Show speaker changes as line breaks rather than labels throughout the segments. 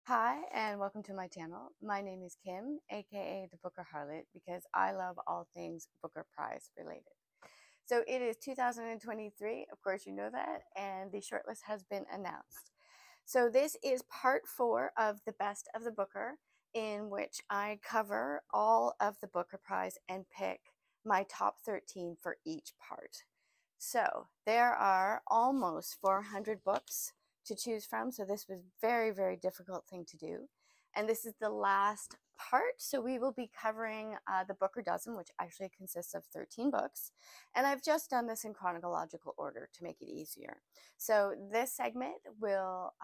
Hi, and welcome to my channel. My name is Kim, aka the Booker Harlot, because I love all things Booker Prize related. So it is 2023, of course you know that, and the shortlist has been announced. So this is part 4 of the Best of the Booker, in which I cover all of the Booker Prize and pick my top 13 for each part. So there are almost 400 books to choose from, so this was very difficult thing to do. And this is the last part, so we will be covering the Booker Dozen, which actually consists of 13 books. And I've just done this in chronological order to make it easier. So this segment will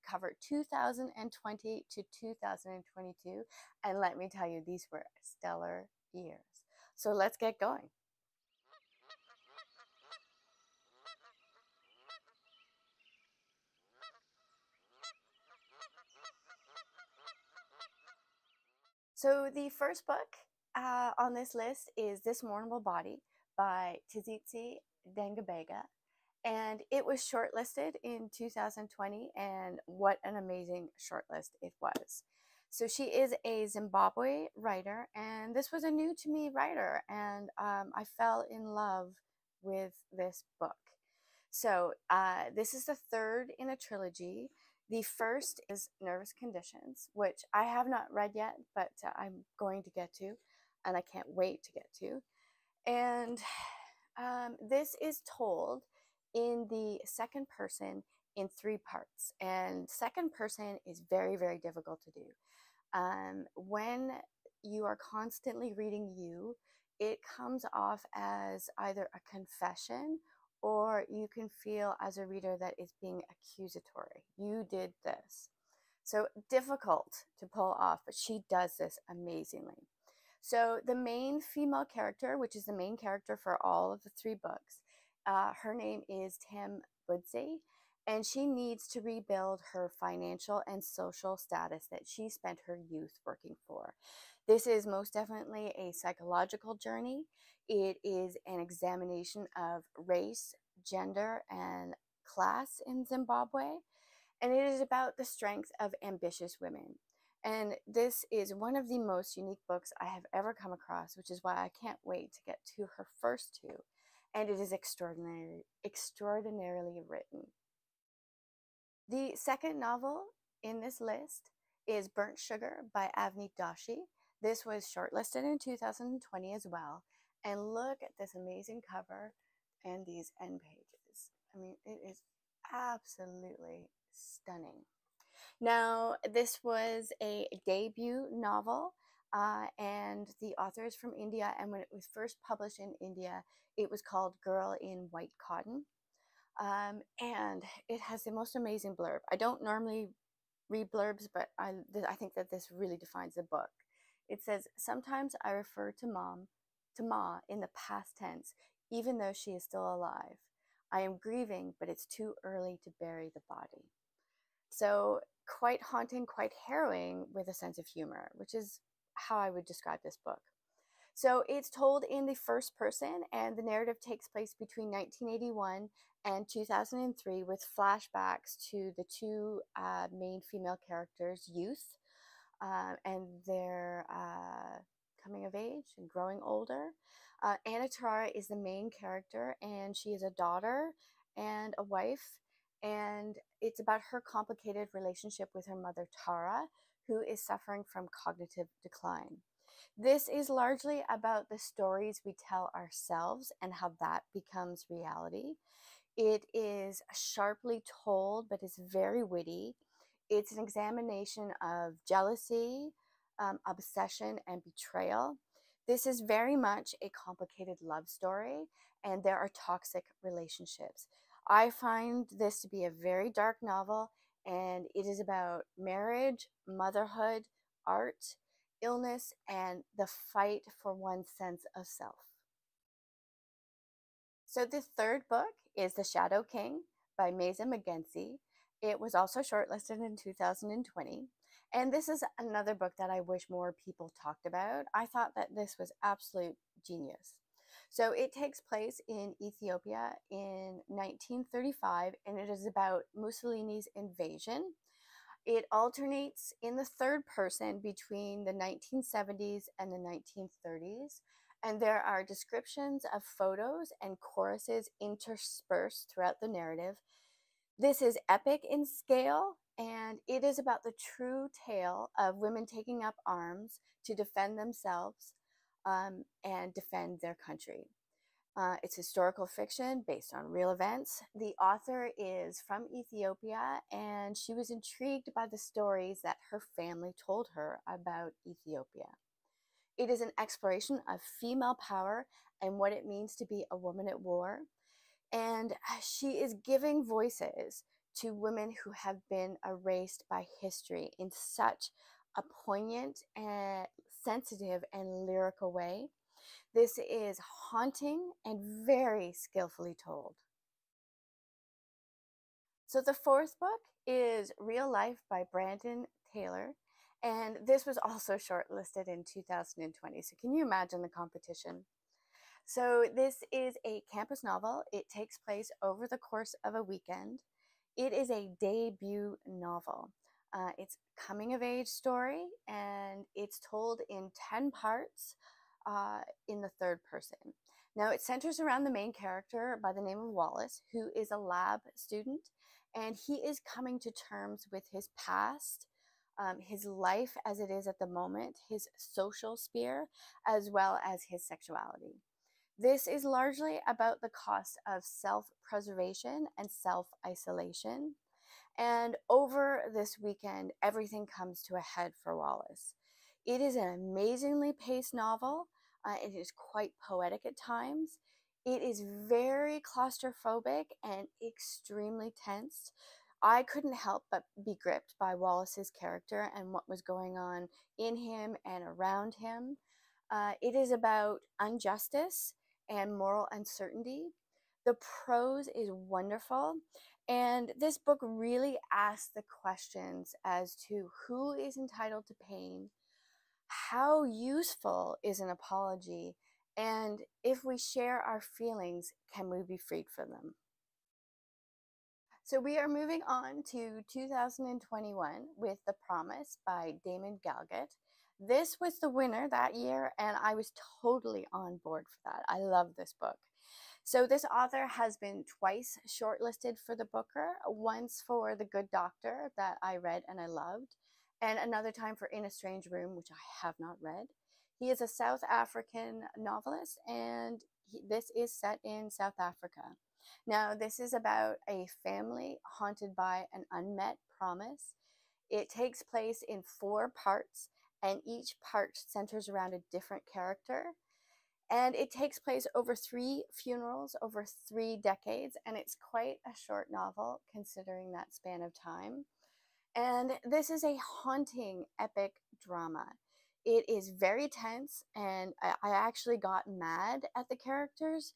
cover 2020 to 2022, and let me tell you, these were stellar years. So let's get going. So the first book on this list is This Mournable Body by Tzitzi Dengabega. And it was shortlisted in 2020, and what an amazing shortlist it was. So she is a Zimbabwe writer, and this was a new to me writer, and I fell in love with this book. So this is the third in a trilogy. The first is Nervous Conditions, which I have not read yet, but I'm going to get to, and I can't wait to get to. And this is told in the second person in 3 parts. And second person is very difficult to do. When you are constantly reading you, it comes off as either a confession, or you can feel as a reader that it's being accusatory. You did this. So difficult to pull off, but she does this amazingly. So the main female character, which is the main character for all of the 3 books, her name is Tim Budsey, and she needs to rebuild her financial and social status that she spent her youth working for. This is most definitely a psychological journey. It is an examination of race, gender, and class in Zimbabwe, and it is about the strength of ambitious women. And this is one of the most unique books I have ever come across, which is why I can't wait to get to her first 2. And it is extraordinarily written. The second novel in this list is Burnt Sugar by Avneet Doshi. This was shortlisted in 2020 as well. And look at this amazing cover and these end pages. I mean, it is absolutely stunning. Now, this was a debut novel, and the author is from India, and when it was first published in India, it was called Girl in White Cotton. And it has the most amazing blurb. I don't normally read blurbs, but I think that this really defines the book. It says, "Sometimes I refer to Ma in the past tense, even though she is still alive. I am grieving, but it's too early to bury the body." So quite haunting, quite harrowing, with a sense of humor, which is how I would describe this book. So it's told in the first person, and the narrative takes place between 1981 and 2003, with flashbacks to the 2 main female characters' youth and their coming of age and growing older. Anna Tara is the main character, and she is a daughter and a wife, and it's about her complicated relationship with her mother Tara, who is suffering from cognitive decline. This is largely about the stories we tell ourselves and how that becomes reality. It is sharply told, but it's very witty. It's an examination of jealousy, obsession, and betrayal. This is very much a complicated love story, and there are toxic relationships. I find this to be a very dark novel, and it is about marriage, motherhood, art, illness, and the fight for one's sense of self. So the third book is The Shadow King by Maisa McGinsey. It was also shortlisted in 2020. And this is another book that I wish more people talked about. I thought that this was absolute genius. So it takes place in Ethiopia in 1935, and it is about Mussolini's invasion. It alternates in the third person between the 1970s and the 1930s, and there are descriptions of photos and choruses interspersed throughout the narrative. This is epic in scale, and it is about the true tale of women taking up arms to defend themselves and defend their country. It's historical fiction based on real events. The author is from Ethiopia, and she was intrigued by the stories that her family told her about Ethiopia. It is an exploration of female power and what it means to be a woman at war. And she is giving voices to women who have been erased by history in such a poignant and sensitive and lyrical way. This is haunting and very skillfully told. So the fourth book is Real Life by Brandon Taylor, and this was also shortlisted in 2020. So can you imagine the competition? So this is a campus novel. It takes place over the course of a weekend. It is a debut novel. It's a coming of age story, and it's told in 10 parts in the third person. Now it centers around the main character by the name of Wallace, who is a lab student, and he is coming to terms with his past, his life as it is at the moment, his social sphere, as well as his sexuality. This is largely about the cost of self-preservation and self-isolation. And over this weekend, everything comes to a head for Wallace. It is an amazingly paced novel. It is quite poetic at times. It is very claustrophobic and extremely tense. I couldn't help but be gripped by Wallace's character and what was going on in him and around him. It is about injustice and moral uncertainty. The prose is wonderful, and this book really asks the questions as to who is entitled to pain, how useful is an apology, and if we share our feelings, can we be freed from them? So we are moving on to 2021 with The Promise by Damon Galgut. This was the winner that year, and I was totally on board for that. I love this book. So this author has been twice shortlisted for the Booker, once for The Good Doctor that I read and I loved, and another time for In a Strange Room, which I have not read. He is a South African novelist, and this is set in South Africa. Now, this is about a family haunted by an unmet promise. It takes place in 4 parts, and each part centers around a different character. And it takes place over 3 funerals, over 3 decades, and it's quite a short novel considering that span of time. And this is a haunting, epic drama. It is very tense, and I actually got mad at the characters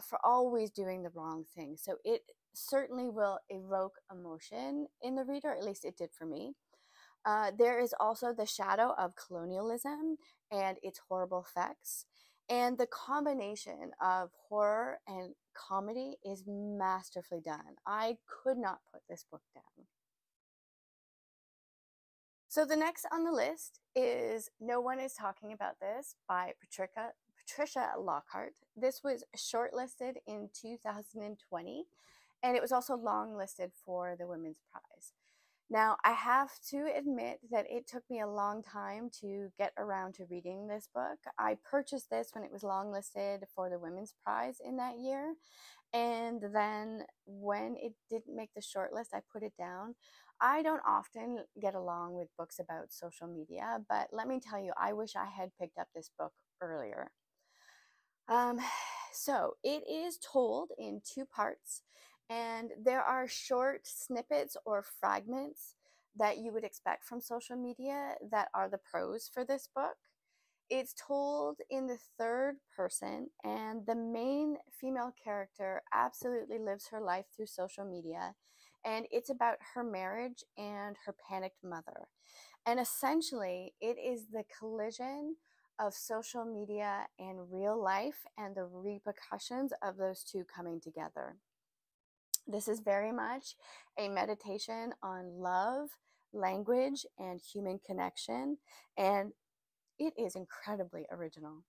for always doing the wrong thing. So it certainly will evoke emotion in the reader, at least it did for me. There is also the shadow of colonialism and its horrible effects. And the combination of horror and comedy is masterfully done. I could not put this book down. So the next on the list is No One Is Talking About This by Patricia Lockhart. This was shortlisted in 2020, and it was also longlisted for the Women's Prize. Now, I have to admit that it took me a long time to get around to reading this book. I purchased this when it was longlisted for the Women's Prize in that year, and then when it didn't make the shortlist, I put it down. I don't often get along with books about social media, but let me tell you, I wish I had picked up this book earlier. So it is told in 2 parts, and there are short snippets or fragments that you would expect from social media that are the prose for this book. It's told in the third person, and the main female character absolutely lives her life through social media, and it's about her marriage and her panicked mother. And essentially, it is the collision of social media and real life and the repercussions of those two coming together. This is very much a meditation on love, language, and human connection, and it is incredibly original.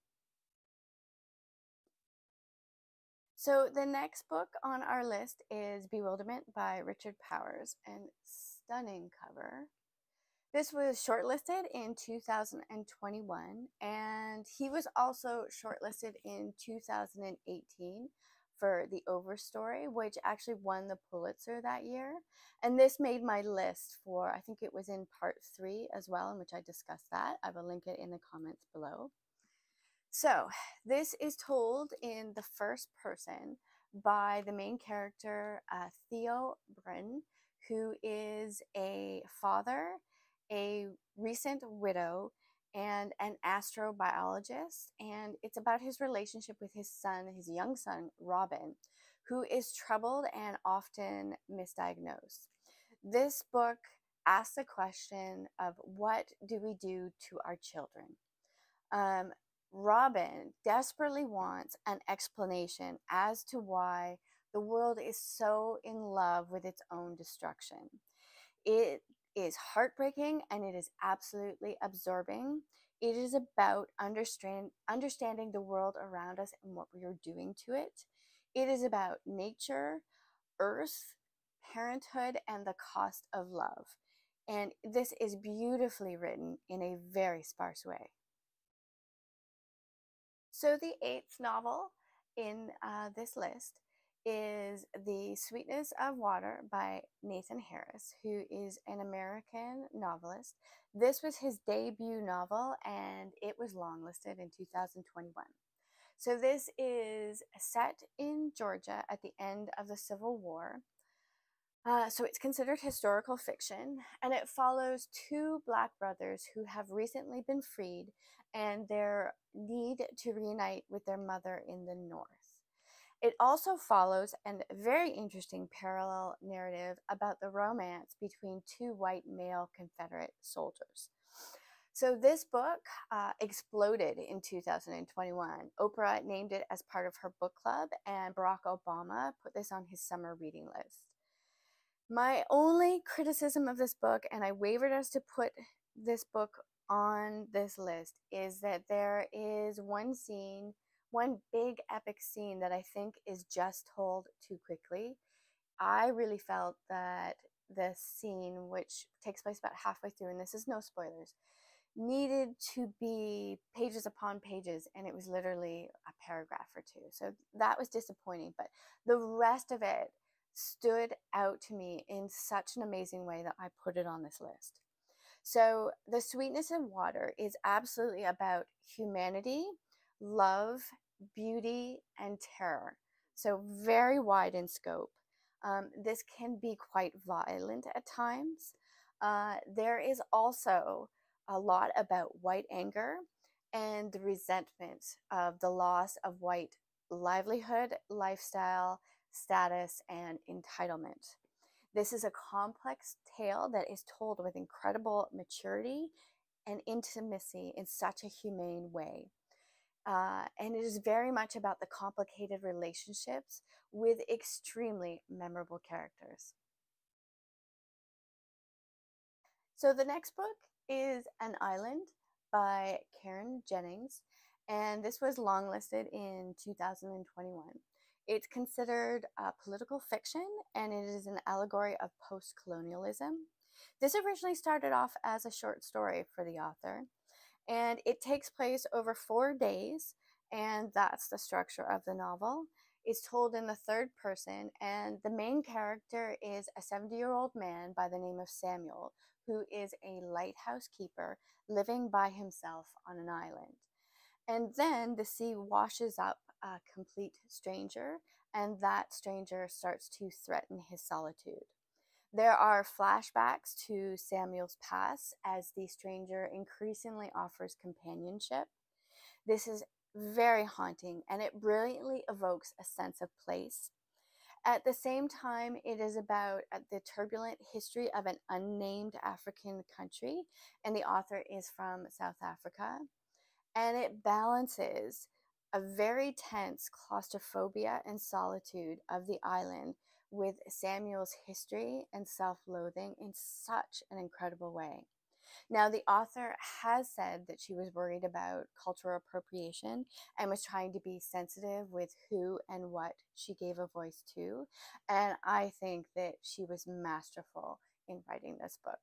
So the next book on our list is Bewilderment by Richard Powers, and stunning cover. This was shortlisted in 2021, and he was also shortlisted in 2018 for The Overstory, which actually won the Pulitzer that year. And this made my list for, I think it was in part 3 as well, in which I discussed that. I will link it in the comments below. So this is told in the first person by the main character, Theo Bryn, who is a father, a recent widow, and an astrobiologist. And it's about his relationship with his son, his young son, Robin, who is troubled and often misdiagnosed. This book asks the question of what do we do to our children? Robin desperately wants an explanation as to why the world is so in love with its own destruction. It is heartbreaking and it is absolutely absorbing. It is about understanding the world around us and what we are doing to it. It is about nature, earth, parenthood, and the cost of love. And this is beautifully written in a very sparse way. So the 8th novel in this list is The Sweetness of Water by Nathan Harris, who is an American novelist. This was his debut novel, and it was longlisted in 2021. So this is set in Georgia at the end of the Civil War. So it's considered historical fiction, and it follows 2 Black brothers who have recently been freed and their need to reunite with their mother in the North. It also follows a very interesting parallel narrative about the romance between 2 white male Confederate soldiers. So this book exploded in 2021. Oprah named it as part of her book club, and Barack Obama put this on his summer reading list. My only criticism of this book, and I wavered as to put this book on this list, is that there is one scene, one big epic scene that I think is just told too quickly. I really felt that the scene, which takes place about halfway through, and this is no spoilers, needed to be pages upon pages, and it was literally a paragraph or 2. So that was disappointing, but the rest of it stood out to me in such an amazing way that I put it on this list. So The Sweetness of Water is absolutely about humanity, love, beauty, and terror. So very wide in scope. This can be quite violent at times. There is also a lot about white anger and the resentment of the loss of white livelihood, lifestyle, status, and entitlement. This is a complex tale that is told with incredible maturity and intimacy in such a humane way. And it is very much about the complicated relationships with extremely memorable characters. So the next book is An Island by Karen Jennings, and this was longlisted in 2021. It's considered political fiction, and it is an allegory of post-colonialism. This originally started off as a short story for the author, and it takes place over 4 days, and that's the structure of the novel. It's told in the third person, and the main character is a 70-year-old man by the name of Samuel, who is a lighthouse keeper living by himself on an island. And then the sea washes up a complete stranger, and that stranger starts to threaten his solitude. There are flashbacks to Samuel's past as the stranger increasingly offers companionship. This is very haunting, and it brilliantly evokes a sense of place. At the same time, it is about the turbulent history of an unnamed African country, and the author is from South Africa. And it balances a very tense claustrophobia and solitude of the island with Samuel's history and self-loathing in such an incredible way. Now, the author has said that she was worried about cultural appropriation and was trying to be sensitive with who and what she gave a voice to. And I think that she was masterful in writing this book.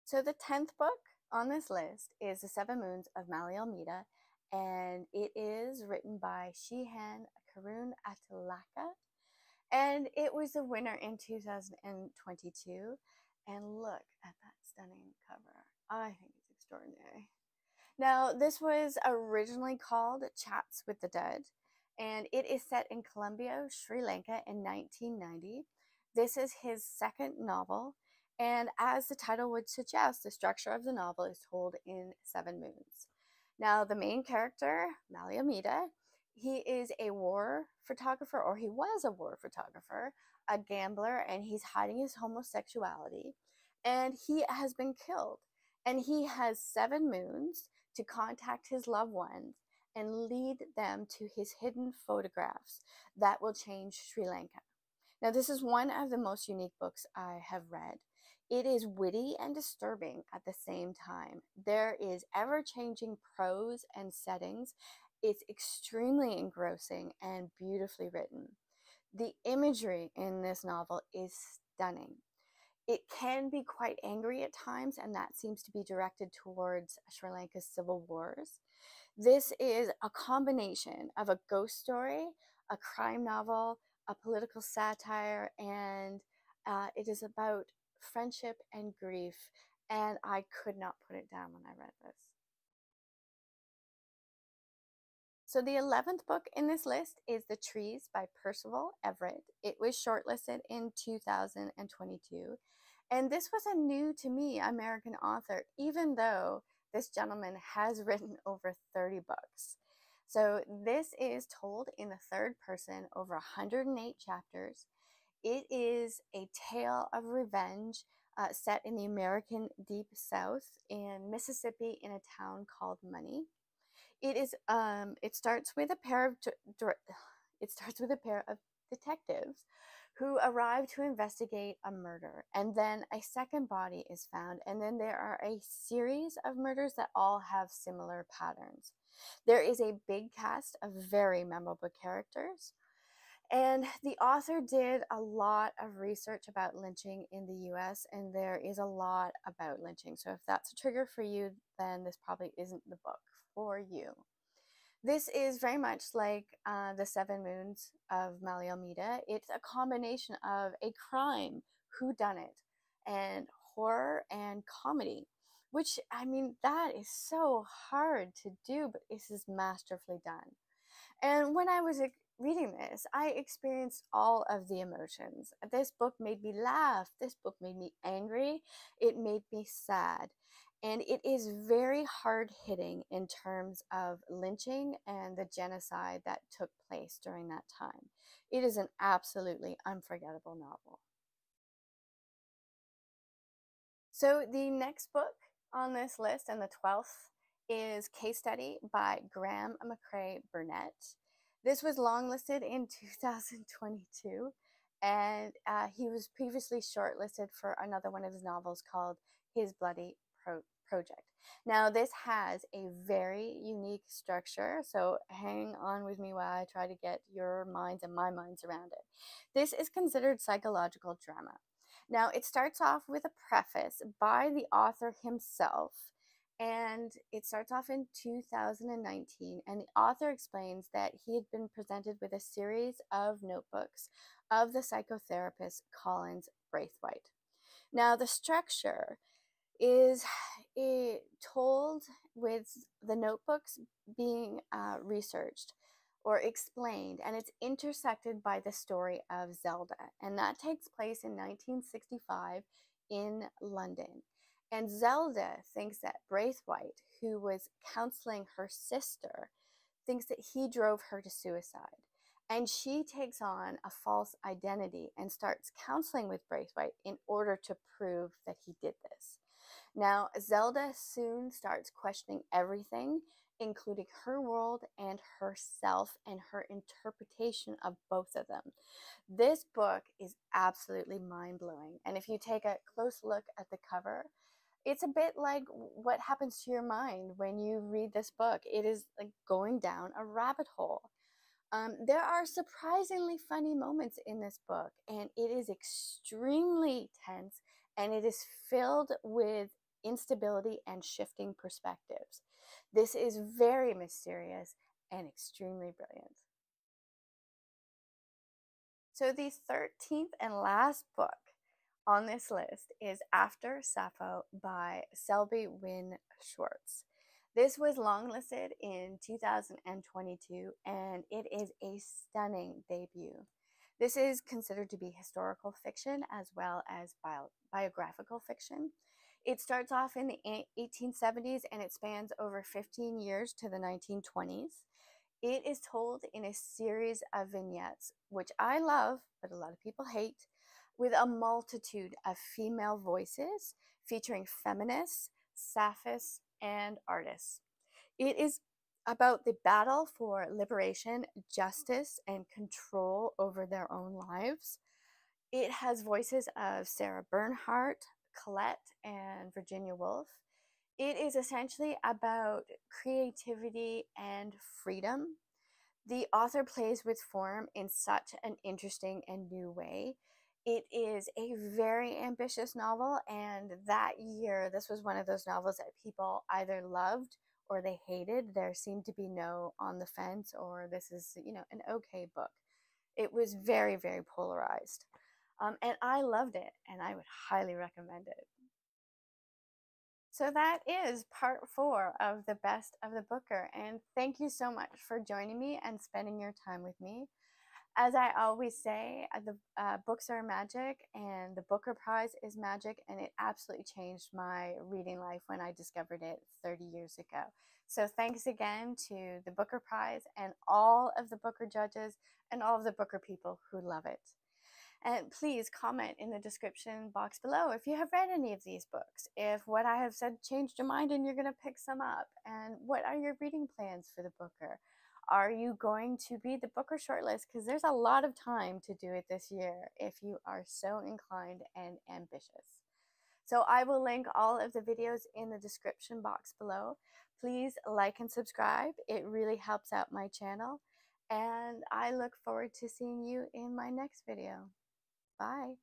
So the 10th book on this list is The Seven Moons of Mali Almeida, and it is written by Shehan Karun Atalaka, and it was the winner in 2022. And look at that stunning cover. I think it's extraordinary. Now, this was originally called Chats with the Dead, and it is set in Colombia, Sri Lanka in 1990. This is his second novel, and as the title would suggest, the structure of the novel is told in 7 moons. Now, the main character, Mali Almeida, he is a war photographer, or he was a war photographer, a gambler, and he's hiding his homosexuality, and he has been killed. And he has 7 moons to contact his loved ones and lead them to his hidden photographs that will change Sri Lanka. Now, this is one of the most unique books I have read. It is witty and disturbing at the same time. There is ever-changing prose and settings. It's extremely engrossing and beautifully written. The imagery in this novel is stunning. It can be quite angry at times, and that seems to be directed towards Sri Lanka's civil wars. This is a combination of a ghost story, a crime novel, a political satire, and it is about friendship and grief, and I could not put it down when I read this. So the 11th book in this list is The Trees by Percival Everett. It was shortlisted in 2022. And this was a new to me American author, even though this gentleman has written over 30 books. So this is told in the third person over 108 chapters. It is a tale of revenge set in the American Deep South in Mississippi in a town called Money. It starts with a pair of detectives who arrive to investigate a murder, and then a second body is found, and then there are a series of murders that all have similar patterns. There is a big cast of very memorable characters, and the author did a lot of research about lynching in the US, and there is a lot about lynching. So if that's a trigger for you, then this probably isn't the book for you. This is very much like The 7 Moons of Mali Almeida. It's a combination of a crime, whodunit, and horror and comedy, which, I mean, that is so hard to do, but this is masterfully done. And when I was reading this, I experienced all of the emotions. This book made me laugh. This book made me angry. It made me sad. And it is very hard-hitting in terms of lynching and the genocide that took place during that time. It is an absolutely unforgettable novel. So the next book on this list, and the 12th, is Case Study by Graham McCrae Burnett. This was longlisted in 2022, and he was previously shortlisted for another one of his novels called His Bloody Project. Now, this has a very unique structure, so hang on with me while I try to get your minds and my minds around it. This is considered psychological drama. Now, it starts off with a preface by the author himself, and it starts off in 2019, and the author explains that he had been presented with a series of notebooks of the psychotherapist Collins Braithwaite. Now, the structure is told with the notebooks being researched or explained, and it's intersected by the story of Zelda, and that takes place in 1965 in London. And Zelda thinks that Braithwaite, who was counseling her sister, thinks that he drove her to suicide. And she takes on a false identity and starts counseling with Braithwaite in order to prove that he did this. Now, Zelda soon starts questioning everything including her world and herself and her interpretation of both of them. This book is absolutely mind-blowing, and if you take a close look at the cover, it's a bit like what happens to your mind when you read this book. It is like going down a rabbit hole. There are surprisingly funny moments in this book, and it is extremely tense, and it is filled with instability and shifting perspectives. This is very mysterious and extremely brilliant. So the 13th and last book on this list is After Safo by Selby Wynne Schwartz. This was longlisted in 2022, and it is a stunning debut. This is considered to be historical fiction as well as biographical fiction. It starts off in the 1870s and it spans over 15 years to the 1920s. It is told in a series of vignettes, which I love, but a lot of people hate, with a multitude of female voices featuring feminists, saphists, and artists. It is about the battle for liberation, justice, and control over their own lives. It has voices of Sarah Bernhardt, Colette, and Virginia Woolf. It is essentially about creativity and freedom. The author plays with form in such an interesting and new way. It is a very ambitious novel, and that year, this was one of those novels that people either loved or they hated. There seemed to be no on the fence, or this is, an okay book. It was very, very polarized. And I loved it, and I would highly recommend it. So that is part 4 of the Best of the Booker, and thank you so much for joining me and spending your time with me. As I always say, the books are magic, and the Booker Prize is magic, and it absolutely changed my reading life when I discovered it 30 years ago. So thanks again to the Booker Prize and all of the Booker judges and all of the Booker people who love it. And please comment in the description box below if you have read any of these books, if what I have said changed your mind and you're going to pick some up, and what are your reading plans for the Booker? Are you going to read the Booker shortlist? Because there's a lot of time to do it this year if you are so inclined and ambitious. So I will link all of the videos in the description box below. Please like and subscribe. It really helps out my channel. And I look forward to seeing you in my next video. Bye.